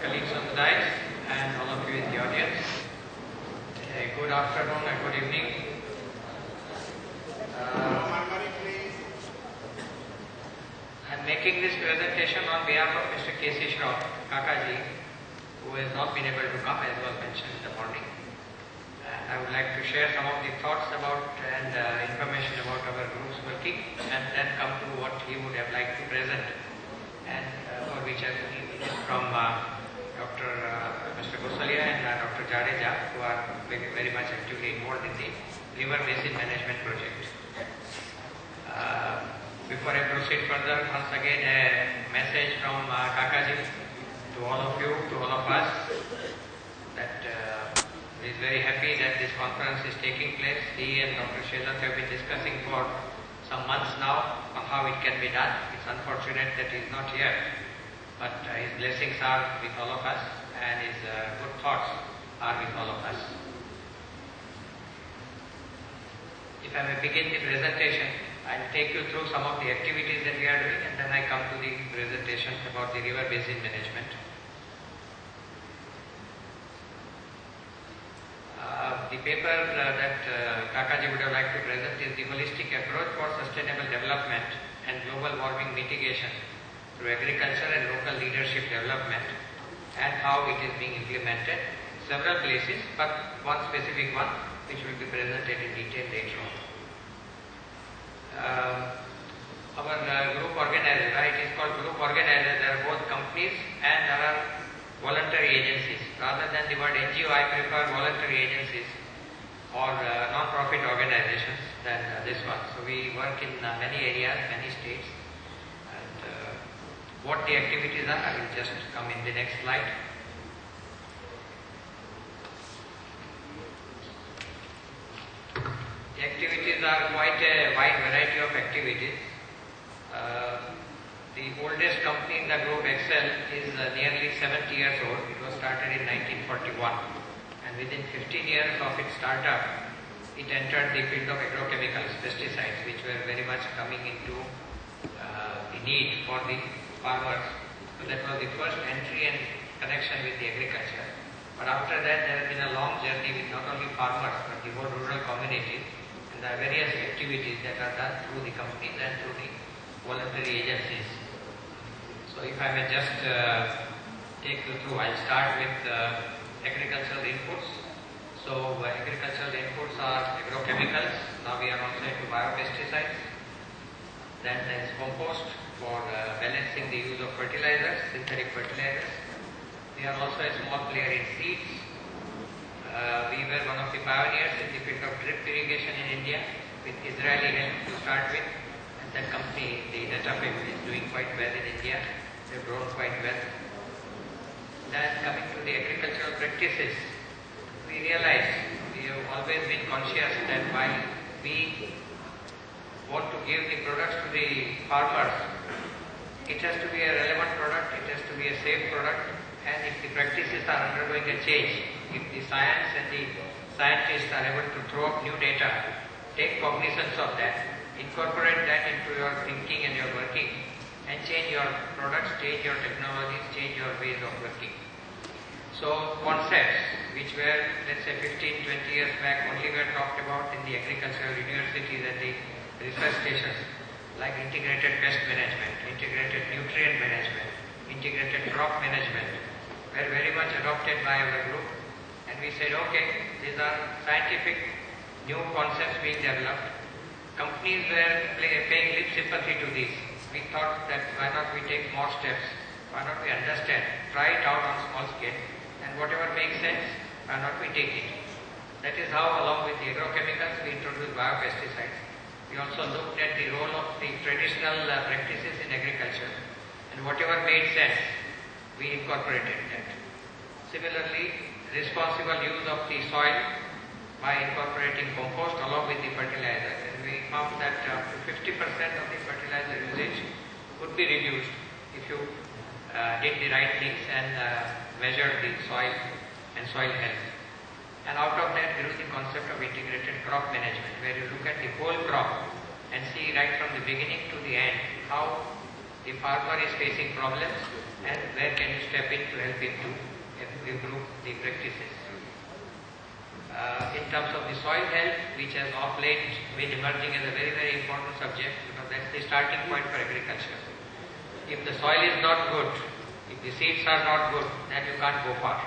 colleagues on the dais and all of you in the audience. Good afternoon and good evening. I'm making this presentation on behalf of Mr. K.C. Shroff, Kakaji, who has not been able to come as was mentioned in the morning. I would like to share some of the thoughts about and information about our group's working and then come to what he would have liked to present and for which I will need from Mr. Gosalia and Dr. Jadeja, who are very much actively involved in the river basin management project. Before I proceed further, once again a message from Kakaji to all of you, to all of us, that he is very happy that this conference is taking place. He and Dr. Shelat have been discussing for some months now on how it can be done. It's unfortunate that he is not here, but his blessings are with all of us and his good thoughts are with all of us. If I may begin the presentation, I'll take you through some of the activities that we are doing and then I come to the presentation about the river basin management. The paper that Kakaji would have liked to present is the holistic approach for sustainable development and global warming mitigation through agriculture and local leadership development and how it is being implemented. Several places, but one specific one which will be presented in detail later on. Our group organizer, it is called group organizer. There are both companies and there are voluntary agencies. Rather than the word NGO, I prefer voluntary agencies or non-profit organizations than this one. So we work in many areas, many states. And what the activities are, I will just come in the next slide. The activities are quite a wide variety of activities. The oldest company in the group, Excel, is nearly 70 years old. It was started in 1941. And within 15 years of its startup, it entered the field of agrochemicals, pesticides, which were very much coming into the need for the farmers. So that was the first entry and connection with the agriculture. But after that, there has been a long journey with not only farmers, but the whole rural community. And there are various activities that are done through the companies and through the voluntary agencies. So if I may just take you through, I'll start with agricultural inputs. So agricultural inputs are agrochemicals. Now we are also into biopesticides. Then there is compost for balancing the use of fertilizers, synthetic fertilizers. We are also a small player in seeds. We were one of the pioneers in the field of drip irrigation in India with Israeli help to start with. And that company, the Netafim, is doing quite well in India. They've grown quite well. Then coming to the agricultural practices, we realize we have always been conscious that while we want to give the products to the farmers, it has to be a relevant product, it has to be a safe product, and if the practices are undergoing a change, if the science and the scientists are able to throw up new data, take cognizance of that, incorporate that into your thinking and your working, and change your products, change your technologies, change your ways of working. So concepts which were, let's say 15, 20 years back only were talked about in the agricultural universities and the research stations, like integrated pest management, integrated nutrient management, integrated crop management, were very much adopted by our group. And we said, okay, these are scientific new concepts being developed. Companies were paying lip sympathy to these. We thought that why not we take more steps, why not we understand, try it out on small scale, and whatever makes sense, why not we take it. That is how, along with the agrochemicals, we introduced biopesticides. We also looked at the role of the traditional practices in agriculture, and whatever made sense, we incorporated that. Similarly, responsible use of the soil by incorporating compost along with the fertilizer. And we found that up to 50% of the fertilizer usage could be reduced if you did the right things and measured the soil and soil health. And out of that grew the concept of integrated crop management, where you look at the whole crop and see right from the beginning to the end how the farmer is facing problems and where can you step in to help him to improve the practices. In terms of the soil health, which has of late been emerging as a very, very important subject, because that's the starting point for agriculture. If the soil is not good, if the seeds are not good, then you can't go far.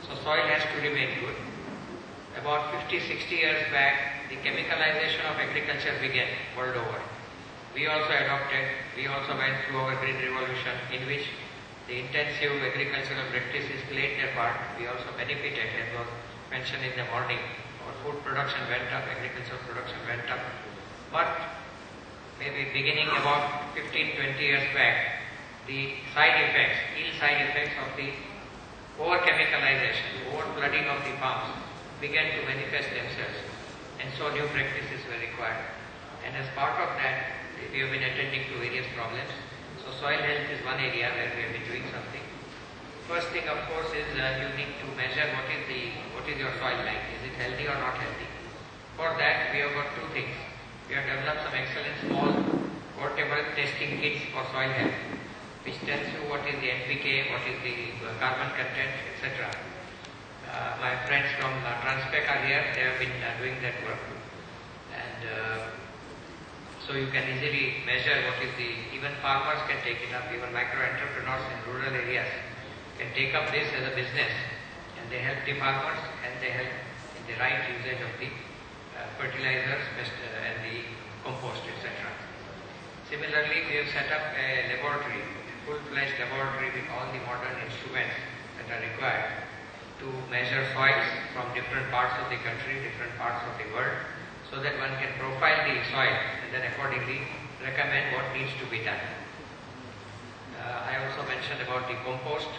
So soil has to remain good. About 50-60 years back, the chemicalization of agriculture began world over. We also went through our green revolution, in which the intensive agricultural practices played their part. We also benefited, as was mentioned in the morning. Our food production went up, agricultural production went up. But maybe beginning about 15-20 years back, the ill side effects of the over-chemicalization, over-flooding of the farms began to manifest themselves. And so new practices were required. And as part of that, we have been attending to various problems. So soil health is one area where we have been doing something. First thing, of course, is you need to measure what is your soil like. Is it healthy or not healthy? For that, we have got two things. We have developed some excellent small portable testing kits for soil health, which tells you what is the NPK, what is the carbon content, etc. My friends from Transpec are here. They have been doing that work, and so you can easily measure what is even farmers can take it up, even micro entrepreneurs in rural areas can take up this as a business, and they help the farmers and they help in the right usage of the fertilizers and the compost, etc. Similarly, we have set up a laboratory, a full-fledged laboratory with all the modern instruments that are required to measure soils from different parts of the country, different parts of the world, so that one can profile the soil and then accordingly recommend what needs to be done. I also mentioned about the compost.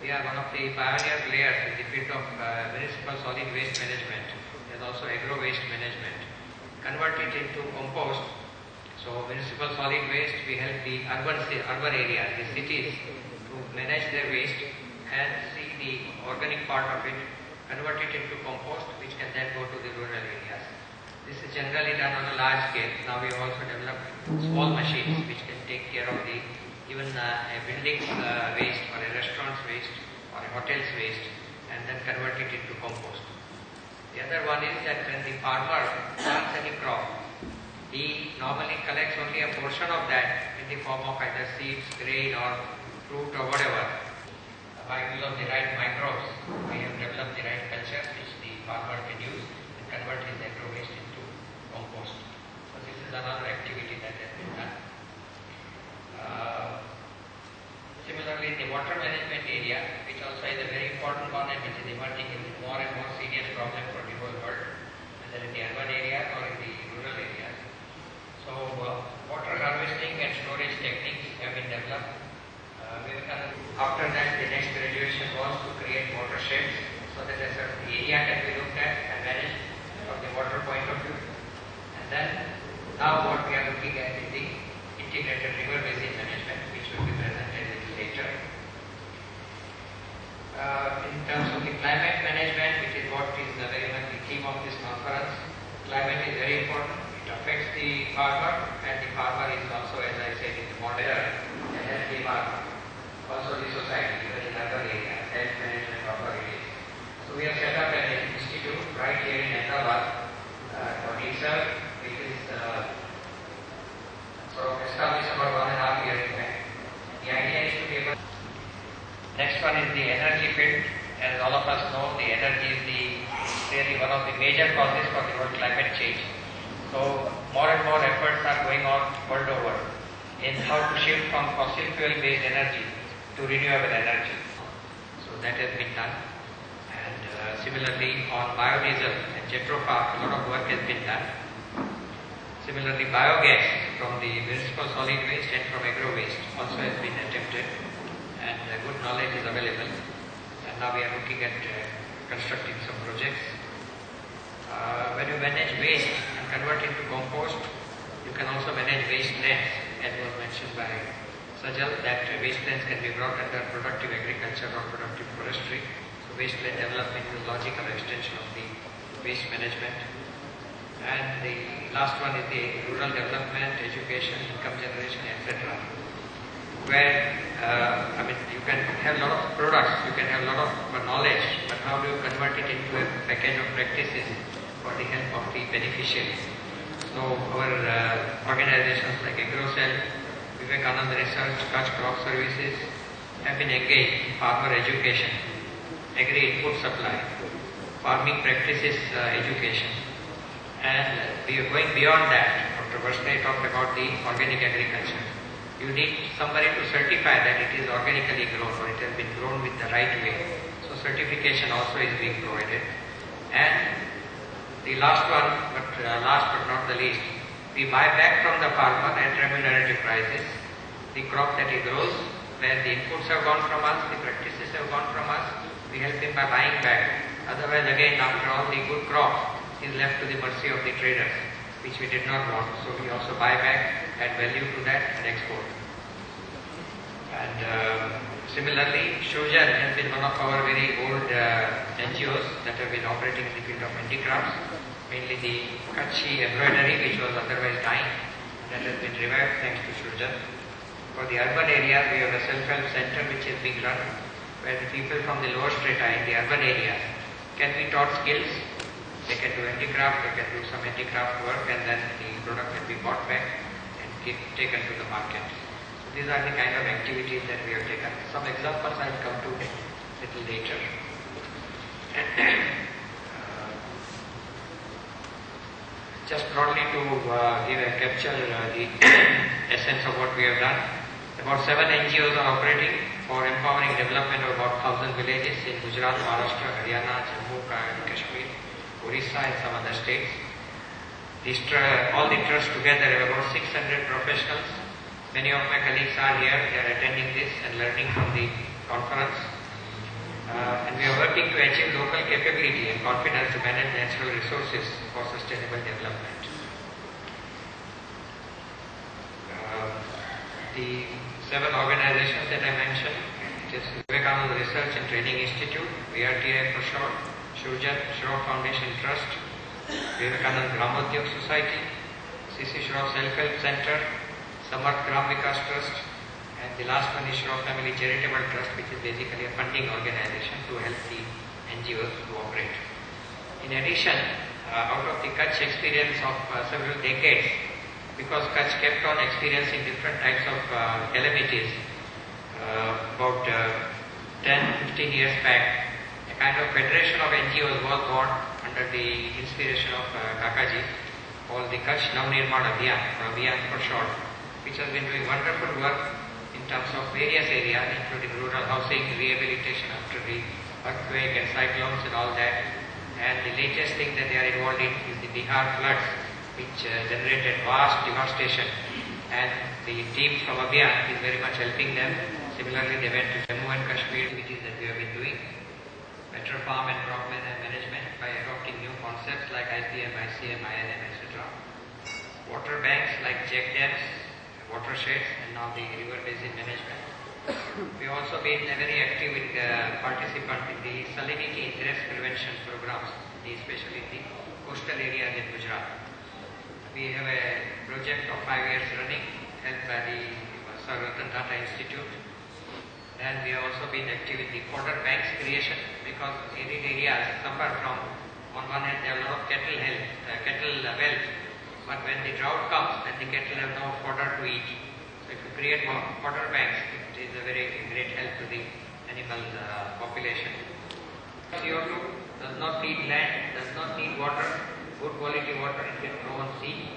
We are one of the pioneer players in the field of municipal solid waste management. There is also agro waste management. Convert it into compost. So municipal solid waste, we help the urban areas, the cities, to manage their waste and see the organic part of it, convert it into compost, which can then go to the rural areas. This is generally done on a large scale. Now we have also developed small machines which can take care of even a building's waste or a restaurant's waste or a hotel's waste and then convert it into compost. The other one is that when the farmer plants any crop, he normally collects only a portion of that in the form of either seeds, grain or fruit or whatever. By use of the right microbes, we have developed the right cultures which the farmer can use and convert his agro waste into compost. So this is another activity that has been done. Similarly, in the water management area, which also is a very important one and which is emerging as more and more serious problem for the whole world, whether in the urban areas or in the rural areas. So, water harvesting and storage techniques have been developed. After that, the next graduation was to create watersheds so that a certain area can be looked at and managed from the water point of view. And then, now what we are looking at is the integrated river basin management, which will be presented a little later. In terms of the climate management, which is what is very much the theme of this conference, climate is very important. It affects the farmer, and the farmer is also, as I said, in the model, a healthy farmer. Also the society, even in other areas, health management of our areas. So we have set up an institute right here in Ahmedabad for research, which is sort of established about 1.5 years back. The idea is to be able. Next one is the energy field. As all of us know, the energy is really one of the major causes for the world climate change. So more and more efforts are going on world over in how to shift from fossil fuel based energy to renewable energy. So that has been done. And similarly on biodiesel and Jethro-Park, a lot of work has been done. Similarly, biogas from the municipal solid waste and from agro waste also has been attempted, and good knowledge is available. And now we are looking at constructing some projects. When you manage waste and convert into compost, you can also manage wastelands, as was mentioned by Sajal, that wastelands can be brought under productive agriculture or productive forestry. So wasteland development is a logical extension of the waste management. And the last one is the rural development, education, income generation, etc. where you can have a lot of products, you can have a lot of knowledge, but how do you convert it into a package of practices for the help of the beneficiaries? So our organizations like AgroCell, Vivekananda Research, Kutch Crop Services have been engaged in farmer education, agri input supply, farming practices education, and we are going beyond that. Dr. Varshney talked about the organic agriculture. You need somebody to certify that it is organically grown or it has been grown with the right way. So certification also is being provided. And the last one, last but not the least, we buy back from the farmer at remunerative prices the crop that he grows, where the inputs have gone from us, the practices have gone from us, we help him by buying back. Otherwise, again, after all, the good crop is left to the mercy of the traders, which we did not want. So we also buy back, add value to that and export. And similarly, Shujan has been one of our very old NGOs that have been operating in the field of handicrafts, mainly the Kutchi embroidery, which was otherwise dying, that has been revived thanks to Shujan. For the urban areas, we have a self-help center which is being run, where the people from the lower strata in the urban areas can be taught skills. They can do handicraft, they can do some handicraft work, and then the product can be bought back and taken to the market. So these are the kind of activities that we have taken. Some examples I will come to a little later. Just broadly to capture the essence of what we have done. About 7 NGOs are operating for empowering development of about 1,000 villages in Gujarat, Maharashtra, Haryana, Jammu and Kashmir, Orissa and some other states. All the trusts together have about 600 professionals. Many of my colleagues are here, they are attending this and learning from the conference. And we are working to achieve local capability and confidence to manage natural resources for sustainable development. The 7 organizations that I mentioned, it is Vivekananda Research and Training Institute, VRTI for short, Shujan Shroff Foundation Trust, Vivekananda Gramodyog Society, CC Shroff Self-Help Center, Samarth Gram Vikas Trust, and the last one is Shroff Family Charitable Trust, which is basically a funding organization to help the NGOs to operate. In addition, out of the Kutch experience of several decades, because Kutch kept on experiencing different types of calamities, about 10-15 years back, a kind of federation of NGOs was born under the inspiration of Kakaji, called the Kutch Navnirman Abhiyan, or Abhiyan for short, which has been doing wonderful work in terms of various areas, including rural housing, rehabilitation after the earthquake and cyclones and all that. And the latest thing that they are involved in is the Bihar floods, which generated vast devastation, and the team from Abhiyan is very much helping them. Similarly, they went to Jammu and Kashmir, activities that we have been doing, better farm and crop management by adopting new concepts like IPM, ICM, INM, etc. Water banks like check dams, watersheds, and now the river basin management. We have also been a very active participant in the salinity ingress prevention programs, especially in the coastal areas in Gujarat. We have a project of 5 years running, helped by the Sir Ratan Tata Institute. And we have also been active in the fodder banks creation, because arid areas suffer from, on one hand, they have a lot of cattle wealth, but when the drought comes, then the cattle have no fodder to eat. So if you create more fodder banks, it is a very great help to the animal population. CO2 does not need land, does not need water. Good quality water, it can grow on sea.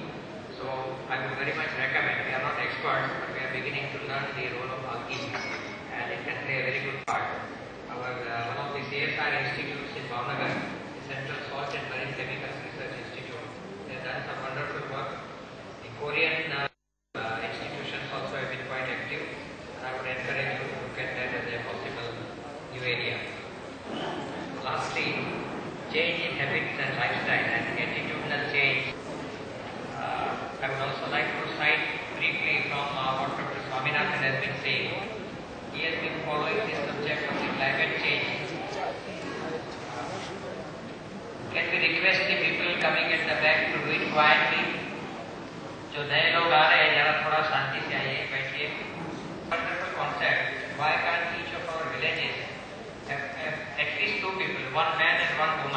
So I would very much recommend, we are not experts, but we are beginning to learn the role of algae, and it can play a very good part. One of the CSR institutes in Bhavnagar, the Central Salt and Marine Chemicals Research Institute, they have done some wonderful work. The Korean institutions also have been quite active, and I would encourage you to look at that as a possible new area. Lastly, change in habits and lifestyle and attitudinal change. I would also like to cite briefly from what Dr. Swaminathan has been saying. He has been following this subject of the climate change. Can we request the people coming at the back to do it quietly? जो नए लोग आ रहे हैं जरा थोड़ा शांति से आइए, बैठिए. Wonderful concept. Why can't each of our villages have at least two people, one man and one